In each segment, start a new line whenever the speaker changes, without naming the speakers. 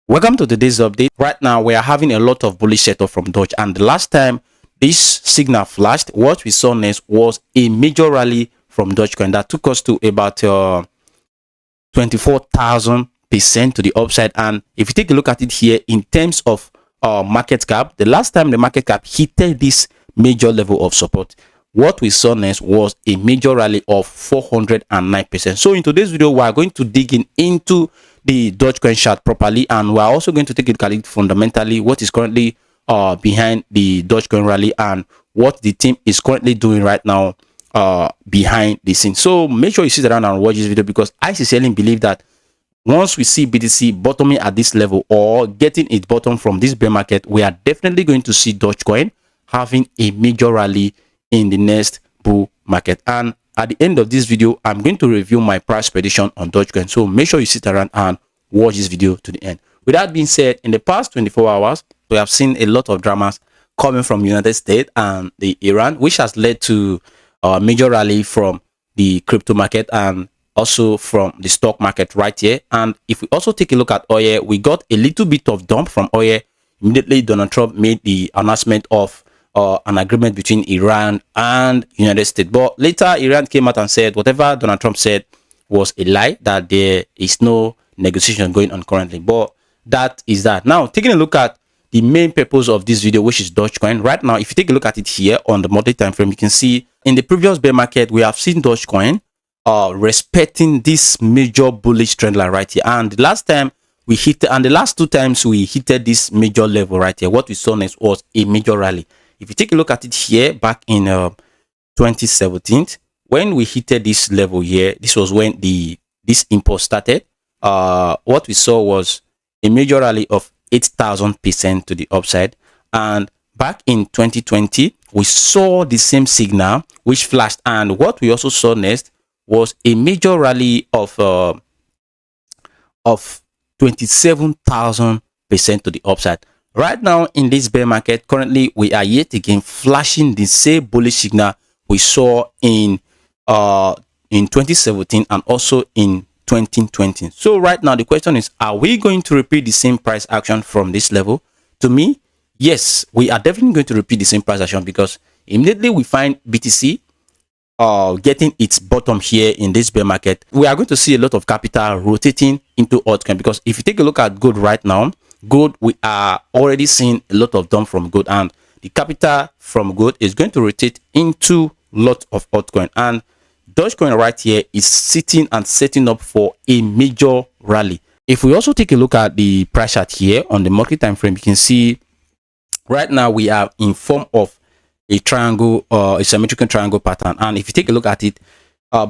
Welcome to today's update. Right now, we are having a lot of bullish setup from Doge, and the last time this signal flashed, what we saw next was a major rally from Dogecoin that took us to about 24,000% to the upside. And if you take a look at it here in terms of market cap, the last time the market cap hit this major level of support, what we saw next was a major rally of 409%. So in today's video, we are going to dig into the Dogecoin chart properly, and we're also going to take a look at it fundamentally, what is currently behind the Dogecoin rally and what the team is currently doing right now behind the scene. So make sure you sit around and watch this video, because I sincerely believe that once we see BTC bottoming at this level or getting its bottom from this bear market, we are definitely going to see Dogecoin having a major rally in the next bull market. And at the end of this video, I'm going to review my price prediction on Dogecoin. So make sure you sit around and watch this video to the end. With that being said, in the past 24 hours, we have seen a lot of dramas coming from United States and the Iran, which has led to a major rally from the crypto market and also from the stock market right here. And if we also take a look at oil, we got a little bit of dump from oil. Immediately, Donald Trump made the announcement of an agreement between Iran and United States. But later, Iran came out and said whatever Donald Trump said was a lie, that there is no negotiation going on currently. But that is that. Now, taking a look at the main purpose of this video, which is Dogecoin. Right now, if you take a look at it here on the monthly time frame, you can see in the previous bear market, we have seen Dogecoin respecting this major bullish trend line right here. And the last time we hit, and the last two times we hit this major level right here, what we saw next was a major rally. If you take a look at it here back in 2017, when we hit this level here, this was when this impulse started. What we saw was a major rally of 8,000% to the upside. And back in 2020, we saw the same signal which flashed. And what we also saw next was a major rally of 27,000% to the upside. Right now in this bear market, currently we are yet again flashing the same bullish signal we saw in 2017 and also in 2020. So right now the question is, are we going to repeat the same price action from this level? To me, yes, we are definitely going to repeat the same price action, because immediately we find BTC getting its bottom here in this bear market, we are going to see a lot of capital rotating into altcoin. Because if you take a look at gold right now, gold, we are already seeing a lot of dump from gold, and the capital from gold is going to rotate into lot of altcoin. And Dogecoin right here is sitting and setting up for a major rally. If we also take a look at the price chart here on the monthly time frame, you can see right now we are in form of a triangle, a symmetrical triangle pattern. And if you take a look at it,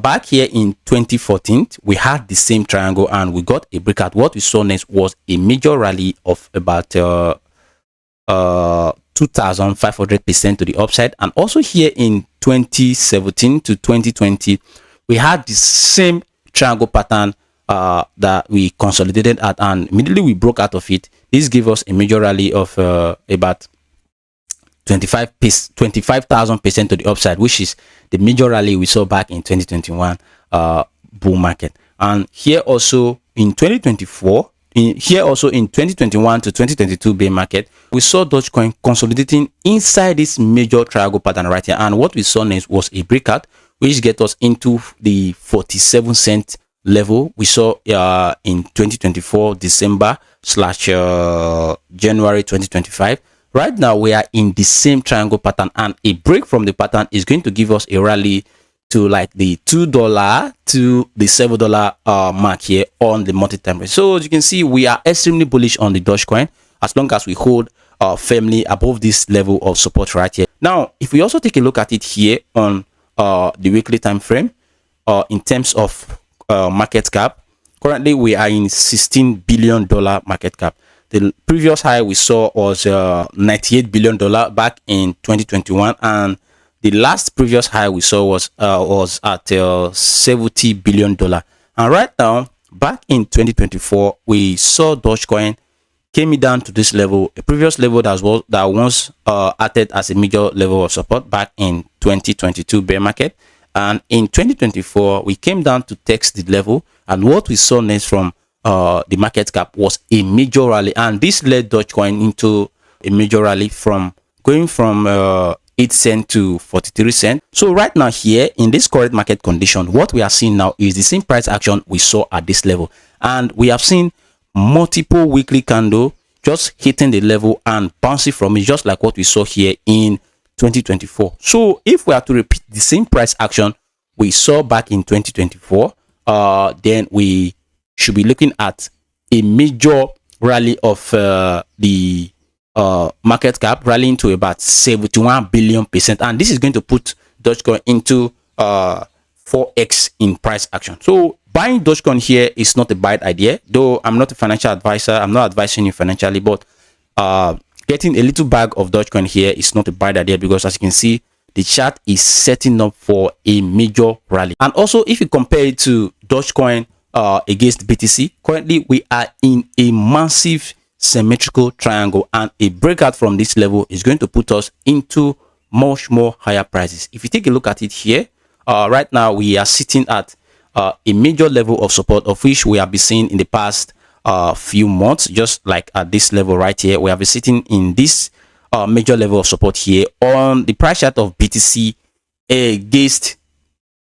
back here in 2014, we had the same triangle and we got a breakout. What we saw next was a major rally of about 2,500% to the upside. And also here in 2017 to 2020, we had the same triangle pattern that we consolidated at, and immediately we broke out of it. This gave us a major rally of about 25,000% to the upside, which is the major rally we saw back in 2021 bull market. And here also in 2024, here also in 2021 to 2022 bear market, we saw Dogecoin consolidating inside this major triangle pattern right here. And what we saw next was a breakout, which get us into the 47-cent level we saw in 2024 December / January 2025. Right now, we are in the same triangle pattern, and a break from the pattern is going to give us a rally to like the $2 to the $7 mark here on the monthly time frame. So as you can see, we are extremely bullish on the Dogecoin as long as we hold firmly above this level of support right here. Now, if we also take a look at it here on the weekly time frame, in terms of market cap, currently we are in $16 billion market cap. The previous high we saw was $98 billion back in 2021, and the last previous high we saw was at $70 billion. And right now, back in 2024, we saw Dogecoin came down to this level, a previous level that once acted as a major level of support back in 2022 bear market. And in 2024, we came down to test the level, and what we saw next from the market cap was a major rally, and this led Dogecoin into a major rally from going from 8 cent to 43 cent. So right now here in this current market condition, what we are seeing now is the same price action we saw at this level, and we have seen multiple weekly candle just hitting the level and bouncing from it, just like what we saw here in 2024. So if we are to repeat the same price action we saw back in 2024, then we should be looking at a major rally of the market cap rallying to about 71 billion%, and this is going to put Dogecoin into 4x in price action. So buying Dogecoin here is not a bad idea, though I'm not a financial advisor. I'm not advising you financially, but getting a little bag of Dogecoin here is not a bad idea, because as you can see, the chart is setting up for a major rally. And also, if you compare it to Dogecoin against BTC, currently we are in a massive symmetrical triangle, and a breakout from this level is going to put us into much more higher prices. If you take a look at it here, right now we are sitting at a major level of support, of which we have been seeing in the past few months. Just like at this level right here, we have been sitting in this major level of support here on the price chart of BTC against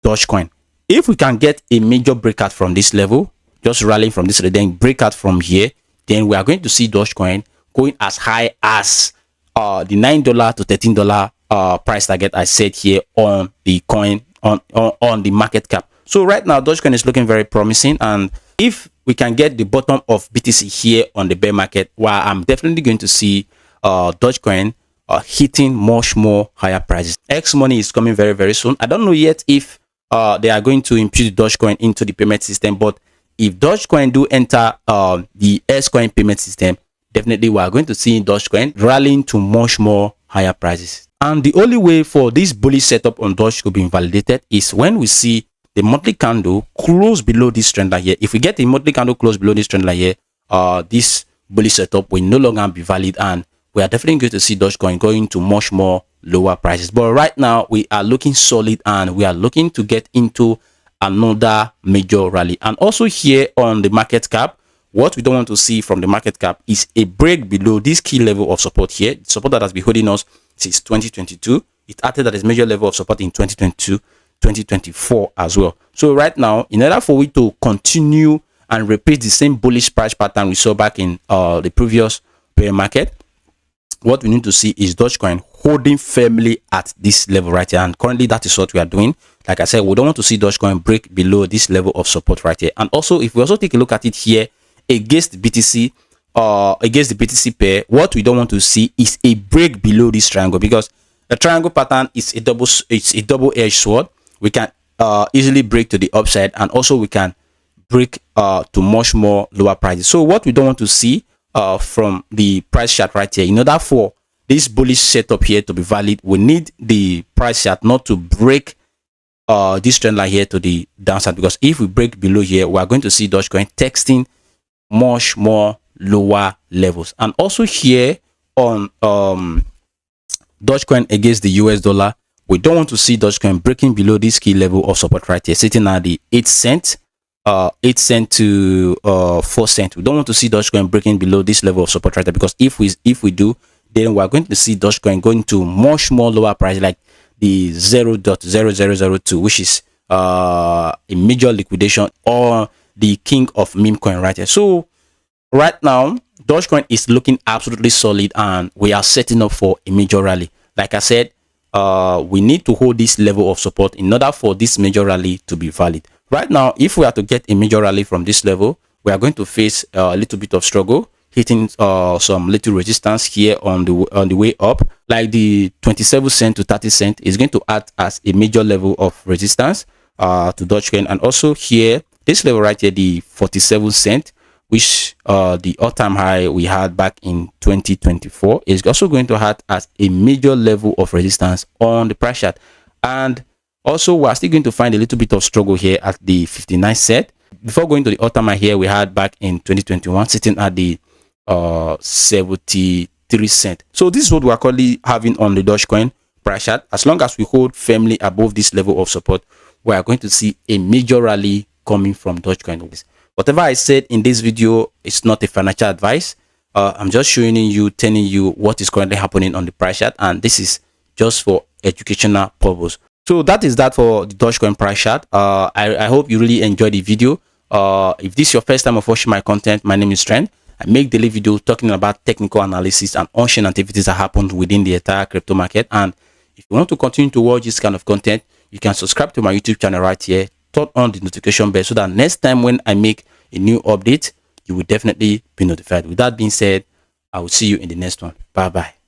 Dogecoin. If we can get a major breakout from this level, just rallying from this, then breakout from here, then we are going to see Dogecoin going as high as the $9 to $13 price target I set here on the coin, on the market cap. So right now Dogecoin is looking very promising, and if we can get the bottom of BTC here on the bear market, well, I'm definitely going to see Dogecoin hitting much more higher prices. X money is coming very, very soon. I don't know yet if they are going to impute Dogecoin into the payment system, but if Dogecoin do enter the S-coin payment system, definitely we are going to see Dogecoin rallying to much more higher prices. And the only way for this bullish setup on Doge to be invalidated is when we see the monthly candle close below this trend line here. If we get a monthly candle close below this trend line here, this bullish setup will no longer be valid, and we are definitely going to see Dogecoin going to much more lower prices. But right now we are looking solid, and we are looking to get into another major rally. And also here on the market cap, what we don't want to see from the market cap is a break below this key level of support here, the support that has been holding us since 2022. It acted as a major level of support in 2022, 2024 as well. So right now, in order for we to continue and repeat the same bullish price pattern we saw back in the previous bear market, what we need to see is Dogecoin holding firmly at this level right here, and currently that is what we are doing. Like I said, we don't want to see Dogecoin break below this level of support right here. And also, if we also take a look at it here against BTC, against the BTC pair, what we don't want to see is a break below this triangle, because the triangle pattern is a double-edged sword. We can easily break to the upside, and also we can break to much more lower prices. So what we don't want to see from the price chart right here, in order for this bullish setup here to be valid, we need the price chart not to break this trend line here to the downside, because if we break below here, we are going to see Dogecoin texting much more lower levels. And also here on Dogecoin against the US dollar, we don't want to see Dogecoin breaking below this key level of support right here, sitting at the 8 cent to 4 cent. We don't want to see Dogecoin breaking below this level of support right there, because if we do, then we are going to see Dogecoin going to much more lower price, like the 0.0002, which is a major liquidation, or the king of memecoin right here. So right now Dogecoin is looking absolutely solid, and we are setting up for a major rally. Like I said, we need to hold this level of support in order for this major rally to be valid. Right now, if we are to get a major rally from this level, we are going to face a little bit of struggle, hitting some little resistance here on the way up, like the 27 cent to 30 cent is going to act as a major level of resistance to Dogecoin. And also here, this level right here, the 47 cent, which the all-time high we had back in 2024, is also going to act as a major level of resistance on the price chart. And also we're still going to find a little bit of struggle here at the 59 cent before going to the all-time high here we had back in 2021, sitting at the 73 cent. So this is what we are currently having on the Dogecoin price chart. As long as we hold firmly above this level of support, we are going to see a major rally coming from Dogecoin. Whatever I said in this video is not a financial advice. I'm just showing you, telling you what is currently happening on the price chart, and this is just for educational purpose. So that is that for the Dogecoin price chart. I hope you really enjoyed the video. If this is your first time of watching my content, my name is Trend. I make daily videos talking about technical analysis and on-chain activities that happen within the entire crypto market. And if you want to continue to watch this kind of content, you can subscribe to my YouTube channel right here. Turn on the notification bell so that next time when I make a new update, you will definitely be notified. With that being said, I will see you in the next one. Bye bye.